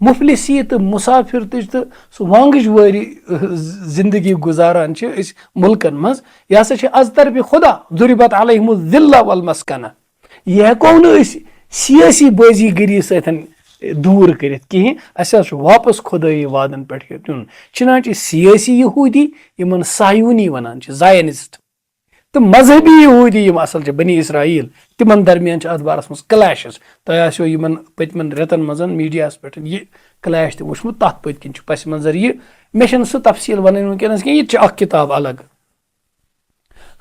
مفلسی تہٕ مُسافِر تہِ تہٕ سُہ وانگٕچ وٲری زندگی گُزاران چھِ أسۍ مُلکن منٛز یہِ ہسا چھِ از طرفِ خۄدا ضُربت علیہم الذلہ والمسکنہ یہِ ہٮ۪کو نہٕ أسۍ سیٲسی بٲزی گٔری سۭتۍ دوٗر کٔرِتھ کِہینۍ اَسہِ حظ چھُ واپس خۄدٲیی وادن پٮ۪ٹھ یُن چنانچہِ سیٲسی یہوٗدی یِمن صہیونی وَنان چھِ زاینِسٹ تہٕ مذہبی یہوٗدی یِم اصل چھِ بنی اسرائیل تِمن درمیان چھِ اتھ بارس منٛز کلیشز تۄہہِ آسیو یِمن پٔتمٮ۪ن رٮ۪تن منٛز میٖڈیاہس پٮ۪ٹھ یہِ کلیش تہِ وٕچھمُت تتھ پٔتۍ کِنۍ چھُ پس منظر یہِ مےٚ چھنہٕ سُہ تفصیٖل ونٕنۍ وٕنکیٚنس کینٛہہ یہِ تہِ چھِ اکھ کِتاب الگ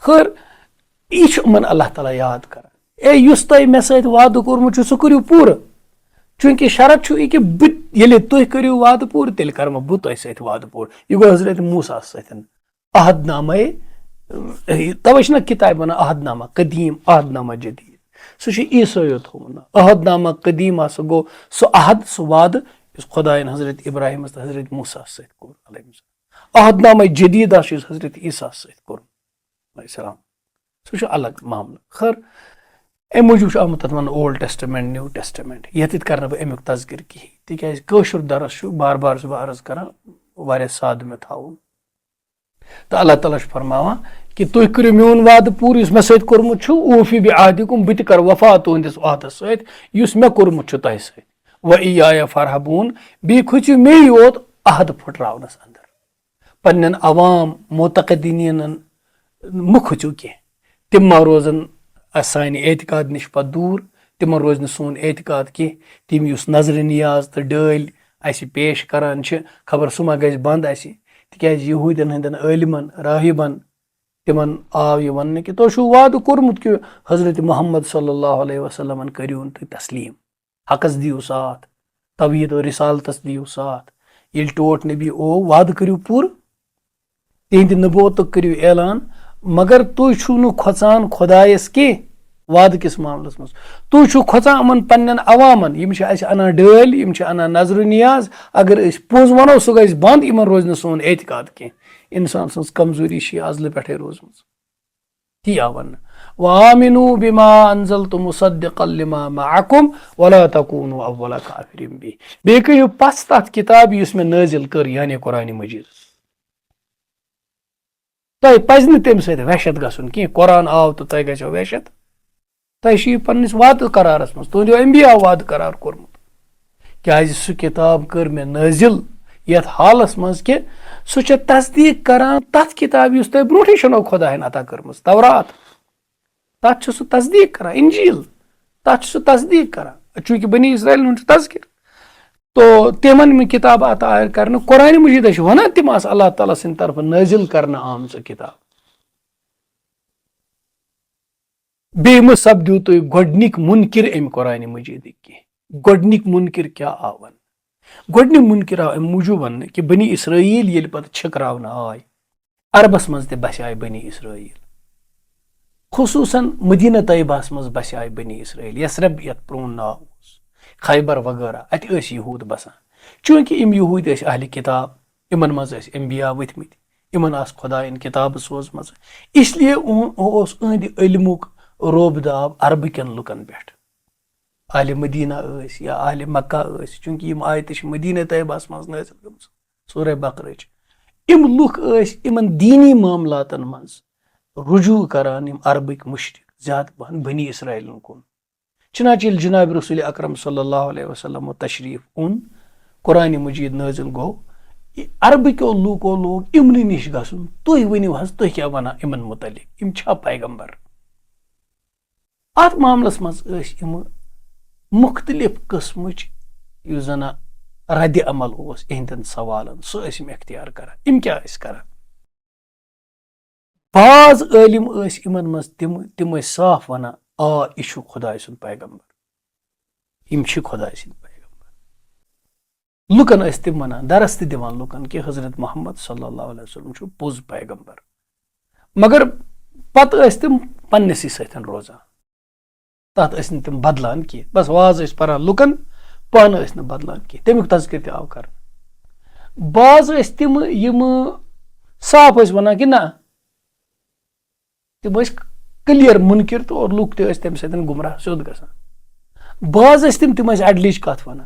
خٲر یہِ چھُ یِمن اللہ تعالیٰ یاد کران یُس تۄہہِ مےٚ سۭتۍ وعدٕ کوٚرمُت چھُ سُہ کٔرِو پوٗرٕ چوٗنٛکہِ شرط چھُ یہِ کہِ بہٕ ییٚلہِ تُہۍ کٔرِو وعدٕ پوٗرٕ تیٚلہِ کرٕ بہٕ تۄہہِ سۭتۍ وعدٕ پوٗرٕ یہِ گوٚو حضرت موسیٰ سۭتۍ عہد نامے توے چھِنہ کِتابہِ وَنان عہد نامہ قدیٖم عہد نامہ جدیٖد سُہ چھُ عیٖسٲیو تھوٚومُت عہد نامہ قدیٖم ہسا گوٚو سُہ عہد سُہ وعدٕ یُس خۄدایَن حضرت ابراہیمس تہٕ حضرت موسیٰ سۭتۍ کوٚر علیہ السلام عہد نامہ جدیٖد ہسا یُس حضرت عیٖسیٰ سۭتۍ کوٚر علیہ السلام سُہ چھُ الگ معاملہٕ خٲر امہِ موٗجوٗب چھُ آمُت تَتھ وَنان اولڈ ٹیسٹمینٹ نِو ٹیسٹمینٹ ییٚتٮ۪تھ کرٕ نہٕ بہٕ امیُک تذکِر کِہینۍ تِکیازِ کٲشُر درس چھُ بار بار چھُس بہٕ عرض کران واریاہ سادٕ مےٚ تھاوُن تہٕ اللہ تعالیٰ چھُ فرماوان کہِ تُہۍ کٔرِو میون وعدٕ پوٗرٕ یُس مےٚ سۭتۍ کوٚرمُت چھُ اوفی بہِ عہدِکُم بہٕ تہِ کرٕ وفا تُہنٛدِس عہدس سۭتۍ یُس مےٚ کوٚرمُت چھُ تۄہہِ سۭتۍ وَإِیَّایا فَارہَبوٗن بیٚیہِ کھٔژِو مے یوت عہد پھٕٹراونس انٛدر پننٮ۪ن عوام مُتقدیٖنن مہٕ کھٔژِو کینٛہہ تِم ما روزن سانہِ اعتقاد نِش پتہٕ دوٗر تِمن روزِ نہٕ سون اعتقاد کینٛہہ تِم یُس نظرِ نیاز تہٕ ڈٲلۍ اَسہِ پیش کران چھِ خبر سُہ ما گژھِ بنٛد اَسہِ تِکیازِ یہوٗدین ہٕنٛدٮ۪ن عٲلمن راہِبن تِمن آو یہِ وننہٕ کہِ تۄہہِ چھُو وعدٕ کوٚرمُت کہِ حضرت محمد صلی اللہ علیہ وسلمن کٔرِوُن تُہۍ تسلیٖم حقس دِیِو ساتھ توحیٖد و رِسالتس دِیِو ساتھ ییٚلہِ ٹوٹھ نبی او وعدٕ کٔرِو پوٗرٕ تِہنٛدِ نبوتُک کٔرِو اعلان مگر تُہۍ چھُو نہٕ کھۄژان خۄدایس کینٛہہ وعدٕ کِس معاملس منٛز تُہۍ چھُو کھۄژان یِمن پننٮ۪ن عوامن یِم چھِ اَسہِ انان ڈٲلۍ یِم چھِ انان نظرِ نیاز اگر أسۍ پوٚز ونو سُہ گژھِ بنٛد یِمن روزِ نہٕ سون اعتقاد کینٛہہ اِنسان سٕنٛز کمزوٗری چھِ یہِ ازلہٕ پٮ۪ٹھے روٗزمٕژ تی آو وننہٕ وَآمِنُوا بِمَا أَنزَلْتُ مُصَدِّقًا لِمَا مَعَكُمْ وَلَا تَكُونُوا أَوَّلَ كَافِرٍ بِهِ بیٚیہِ کٔرِو پس تتھ کِتابہِ یُس مےٚ نٲزِل کٔر یعنی قرآنِ مجیٖدس تۄہہِ پزِ نہٕ تمہِ سۭتۍ وحشت گژھُن کینٛہہ قرآن آو تہٕ تۄہہِ گژھیو وحشت تۄہہِ چھُ یہِ پننِس وعدٕ قرارس منٛز تُہنٛدیو انبیا وعدٕ قرار کوٚرمُت کیازِ سُہ کِتاب کٔر مےٚ نٲزِل یتھ حالس منٛز کہِ سُہ چھِ تصدیٖق کران تتھ کِتابہِ یُس تۄہہِ برونٛٹھٕے چھنو خۄدایَن عطا کٔرمٕژ تورات تتھ چھُ سُہ تصدیٖق کران انجیٖل تتھ چھُ سُہ تصدیٖق کران چوٗنٛکہِ بنی اسرایلن ہُنٛد چھُ تذکِر تو تِمن کِتاب عطا کرنہٕ قرآنِ مجیٖدس چھِ ونان تِم آسہٕ اللہ تعالیٰ سٕنٛدِ طرفہٕ نٲزِل کرنہٕ آمژٕ کِتاب بیٚیہِ مہٕ سپدِو تُہۍ گۄڈنِکۍ مُنکِر امہِ قرآنِ مجیٖدٕکۍ کینٛہہ گۄڈنِکۍ مُنکِر کیاہ آو وننہٕ گۄڈنیُک مُنکِر آو امہِ موٗجوٗب وننہٕ کہِ بنی اسرائیل ییٚلہِ پتہٕ چھٔکراونہٕ آے عربس منٛز تہِ بسے بنی اسرائیل خصوٗصن مدیٖنہ طیبہس منٛز بسے بنی اسرائیل یثرب یتھ پرون ناو اوس خیبر وغیرہ اتہِ ٲسۍ یہوٗد بسان چوٗنٛکہِ یِم یہوٗدۍ ٲسۍ اہلِ کِتاب یِمن منٛز ٲسۍ انبیا ؤتھمٕتۍ یِمن آسہٕ خۄدایَن کِتابہٕ سوزمژٕ اس لیے اوس أہنٛدِ علمُک روب داب عربہٕ کٮ۪ن لُکن پٮ۪ٹھ اہلِ مدیٖنہ ٲسۍ یا اہلِ مکہ ٲسۍ چوٗنٛکہِ یِم آیتہٕ چھِ مدیٖنہ طیبہس منٛز نٲزِل گٔمژٕ سورہ بقرٕچ یِم لُکھ ٲسۍ یِمن دیٖنی معاملاتن منٛز رجوٗع کران یِم عربٕکۍ مُشرِق زیادٕ پہن بنی اسرائیلن کُن چنانچہ ییٚلہِ جناب رسول اکرم صلی اللہ علیہ وسلمو تشریٖف اوٚن قرآنِ مجیٖد نٲزِل گوٚو عربٕکیو لوٗکو لوگ یِمنٕے نِش گژھُن تُہۍ ؤنِو حظ تُہۍ کیاہ ونان یِمن مُتعلق یِم چھا پیغمبر اتھ معاملس منٛز ٲسۍ یِمہٕ مُختلف قٕسمٕچ یُس زن رد عمل اوس یِہنٛدٮ۪ن سوالن سُہ ٲسۍ یِم اختیار کران یِم کیاہ ٲسۍ کران بعض عٲلم ٲسۍ یِمن منٛز تِم ٲسۍ صاف ونان آ یہِ چھُ خۄداے سُنٛد پیغمبر یِم چھِ خۄداے سٕنٛدۍ پیغمبر لُکن ٲسۍ تِم ونان درس تہِ دِوان لُکن کہِ حضرت محمد صلی اللہ علیہ وسلم چھُ پوٚز پیغمبر مگر پتہٕ ٲسۍ تِم پننسٕے سۭتۍ روزان تتھ ٲسۍ نہٕ تِم بدلان کینٛہہ بس واز ٲسۍ پران لُکن پانہٕ ٲسۍ نہٕ بدلان کینٛہہ تمیُک تذکِر تہِ آو کرنہٕ بعض ٲسۍ تِم یِم صاف ٲسۍ ونان کہِ نہ تِم ٲسۍ کلیر مُنکِر تہٕ لُکھ تہِ ٲسۍ تمہِ سۭتۍ گُمراہ سیوٚد گژھان بعض ٲسۍ تِم ٲسۍ اڈلٕچ کتھ ونان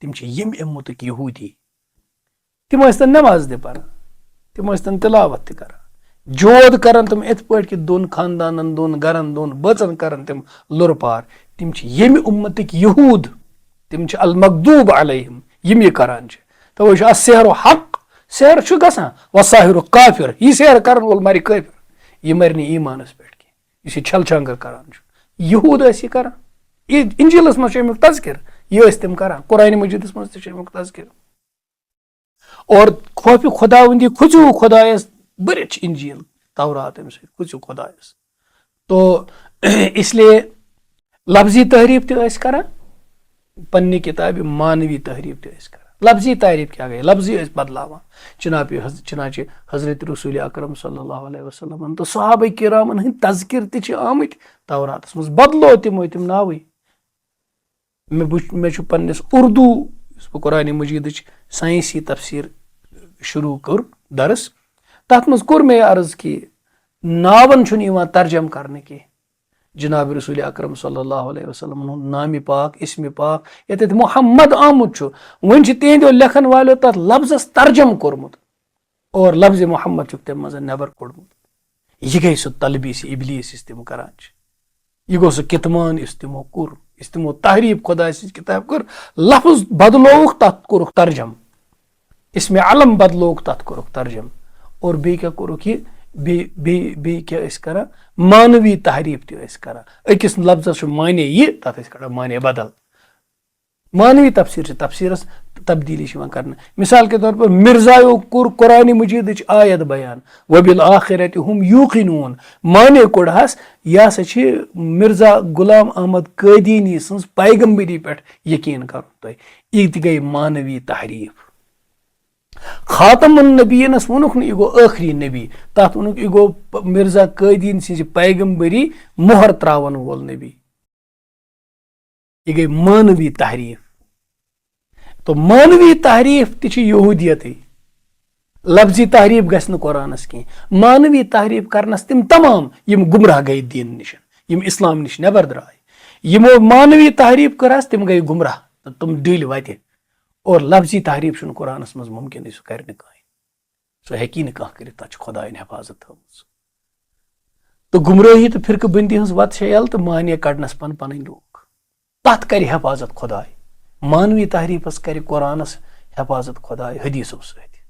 تِم چھِ ییٚمہِ اُمتٕکۍ یہوٗدی تِم ٲسۍتن نٮ۪ماز تہِ پران تِم ٲسۍتن تِلاوت تہِ کران جود کران تِم یِتھ پٲٹھۍ کہِ دۄن خاندانن دۄن گرن دۄن بٲژن کران تِم لُرٕ پار تِم چھِ ییٚمہِ اُمتٕکۍ یہوٗد تِم چھِ المغضوب علیہم یِم یہِ کران چھِ توے چھُ السحر حق سحر چھُ گژھان وساحر کافر یہِ سحر کرن وول مرِ کٲفر یہِ مرِ نہٕ ایٖمانس پٮ۪ٹھ کینٛہہ یُس یہِ چھل چھانگر کران چھُ یہوٗد ٲسۍ یہِ کران انجیٖلس منٛز چھُ امیُک تذکر یہِ ٲسۍ تِم کران قرآنِ مجیٖدس منٛز تہِ چھُ امیُک تذکر اور خوفہِ خۄداوندی کھوٗژِو خۄدایس بٔرِتھ چھِ انجیٖل تورات امہِ سۭتۍ کھوٗژِو خۄدایس تو اسلیے لفظی تحریٖف تہِ ٲسۍ کران پننہِ کِتابہِ مانوی تحریٖف تہِ ٲسۍ کران لفظی تعریٖف کیٛاہ گٔے لفظی ٲسۍ بدلاوان چنانچہِ حضرت رسول اکرم صلی اللہ علیہ وسلم تہٕ صحابہ کرامن ہٕنٛدۍ تذکر تہِ چھِ آمٕتۍ توراتس منٛز بدلو تِمو تِم ناوٕے مےٚ چھُ پننِس اردوٗ یُس بہٕ قرآنِ مجیٖدٕچ ساینسی تفسیٖر شروٗع کوٚر درس تتھ منٛز کوٚر مےٚ یہِ عرض کہِ ناون چھُنہٕ یِوان ترجم کرنہٕ کینٛہہ جناب رسول اکرم صلی اللہ علیہ وسلم ہُنٛد نامہِ پاک اسمِ پاک ییٚتٮ۪تھ محمد آمُت چھُ وۄنۍ چھِ تِہنٛدیو لیکھن والیو تتھ لفظس ترجم کوٚرمُت اور لفظِ محمد چھُکھ تمہِ منٛز نٮ۪بر کوٚڑمُت یہِ گٔے سُہ تلبیس ابلیٖس یُس تِم کران چھِ یہِ گوٚو سُہ کِتمان یُس تِمو کوٚر یُس تِمو تحریٖف خۄداے سٕنٛز کِتاب کٔر لفظ بدلووُکھ تتھ کوٚرُکھ ترجم اسمِ علم بدلووُکھ تتھ کوٚرُکھ ترجم اور بیٚیہِ کیٛاہ کوٚرُکھ یہِ بیٚیہِ کیٛاہ ٲسۍ کران مانوی تحریٖف تہِ ٲسۍ کران أکِس لفظس چھُ معنے یہِ تتھ ٲسۍ کڑان معنے بدل مانوی تفسیٖر چھِ تفسیٖرس تبدیٖلی چھِ یِوان کرنہٕ مثال کے طور پر مرزایو کوٚر قرآنِ مجیٖدٕچ آیت بیان وبالآخرۃ ہُم یوقنوٗن معنے کوٚڑہس یہِ ہسا چھِ مرزا غلام احمد قٲدیٖنی سٕنٛز پیغمبری پٮ۪ٹھ یقیٖن کرُن تۄہہِ یہِ تہِ گٔے مانوی تحریٖف خاتم النبیٖنس ووٚنُکھ نہٕ یہِ گوٚو ٲخری نبی تتھ ووٚنُکھ یہِ گوٚو مرزا قٲدیٖن سٕنٛزِ پیغمبری مۄہر تراون وول نبی یہِ گٔے مانوی تحریٖف تو مانوی تحریٖف تہِ چھِ یہوٗدیتٕے لفظی تحریٖف گژھِ نہٕ قرآنس کینٛہہ مانوی تحریٖف کرنس تِم تمام یِم گمراہ گٔے دیٖن نِش یِم اسلام نِش نٮ۪بر درٛاے یِمو مانوی تحریٖف کٔرہس تِم گٔے گمراہ تہٕ تِم ڈٔلۍ وتہِ اور لفظی تحریٖف چھُنہٕ قرآنس منٛز مُمکِنٕے سُہ کرِ نہٕ کٕہٕنۍ سُہ ہیٚکی نہٕ کانٛہہ کٔرِتھ تتھ چھِ خۄدایَن حفاظت تھٲومٕژ تہٕ گمرٲہی تہٕ فرقہٕ بنٛدی ہٕنٛز وتھ چھےٚ یَلہٕ تہٕ مانے کڑنس پنٕنۍ لوٗکھ تتھ کرِ حفاظت خۄداے مانوی تحریٖفس کرِ قرآنس حفاظت خۄداے حدیٖثو سۭتۍ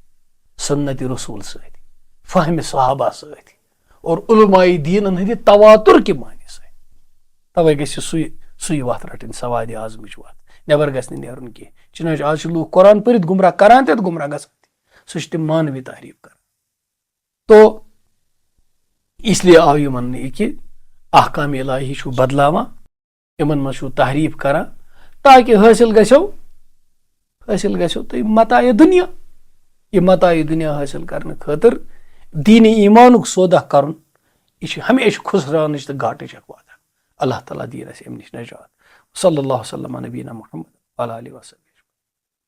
سنتِ رسوٗل سۭتۍ فہمِ صحابہ سۭتۍ اور علماء دیٖنن ہٕنٛدِ تواتُر کہِ معنی سۭتۍ توے گژھِ سُے وتھ رٹٕنۍ سوادِ اعظمٕچ وتھ نٮ۪بر گژھِ نہٕ نیرُن کینٛہہ چنانچہِ آز چھِ لوٗکھ قرآن پٔرِتھ گمراہ کران تہِ تہٕ گمراہ گژھان تہِ سُہ چھِ تِم مانوی تحریٖف کران تو اس لیے آو یہِ وننہٕ یہِ کہِ احکامِ الہی چھُو بدلاوان یِمن منٛز چھُو تحریٖف کران تاکہِ حٲصِل گژھیو تُہۍ متاعہِ دُنیا یہِ متاعہِ دُنیا حٲصِل کرنہٕ خٲطرٕ دیٖنِ ایٖمانُک سودا کرُن یہِ چھِ ہمیشہٕ خُسراونٕچ تہٕ گاٹٕچ اکھ وعدہ اللہ تعالیٰ دِیِن اَسہِ اَمہِ نِش نجات صلی اللہ وسلم علی نبینا محمد وعلیٰ آلہِ وصحبہ